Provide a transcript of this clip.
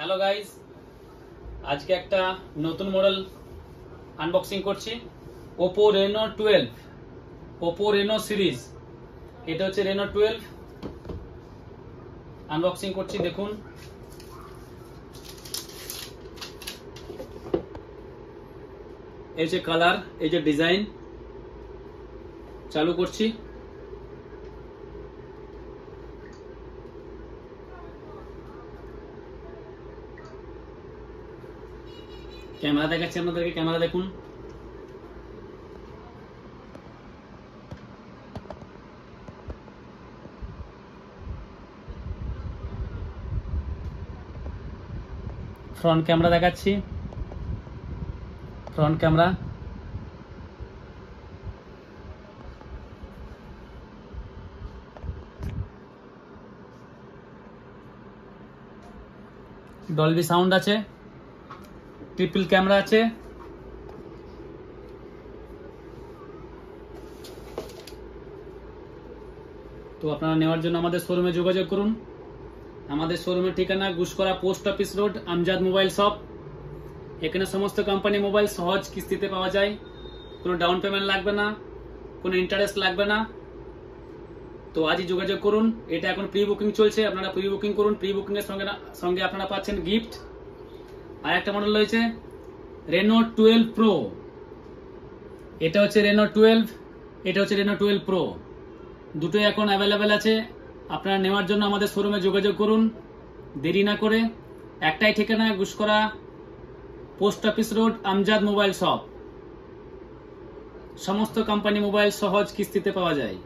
Hello guys, আজকে একটা নতুন মডেল আনবক্সিং করছি। Oppo Reno 12, Oppo Reno series. এটা হচ্ছে Reno 12 আনবক্সিং করছি। দেখুন, এই যে কালার, এই যে ডিজাইন। চালু করছি। ক্যামেরা দেখাচ্ছি আপনাদেরকে, ক্যামেরা দেখুন। ফ্রন্ট ক্যামেরা দেখাচ্ছি, ফ্রন্ট ক্যামেরা। ডলবি সাউন্ড আছে, ট্রিপল ক্যামেরা আছে। তো আপনারা নেওয়ার জন্য আমাদের শোরুমে যোগাযোগ করুন। আমাদের শোরুমের ঠিকানা Guskara post office road, Amjad mobile shop. এখানে সমস্ত কোম্পানি মোবাইল সহজ কিস্তিতে পাওয়া যায়। কোনো ডাউন পেমেন্ট লাগবে না, কোনো ইন্টারেস্ট লাগবে না। তো আজই যোগাযোগ করুন। এটা এখন প্রি বুকিং চলছে, আপনারা প্রি বুকিং করুন। প্রি বুকিং এর সঙ্গে আপনারা পাচ্ছেন গিফট। আর একটা মডেল রয়েছে Reno 12 Pro। এটা হচ্ছে Reno 12, এটা হচ্ছে Reno 12 Pro। দুটোই এখন অ্যাভেলেবেল আছে। আপনারা নেওয়ার জন্য আমাদের শোরুমে যোগাযোগ করুন দেরি না করে। একটাই ঠিকানা, Guskara post office road, Amjad mobile shop. সমস্ত কোম্পানি মোবাইল সহজ কিস্তিতে পাওয়া যায়।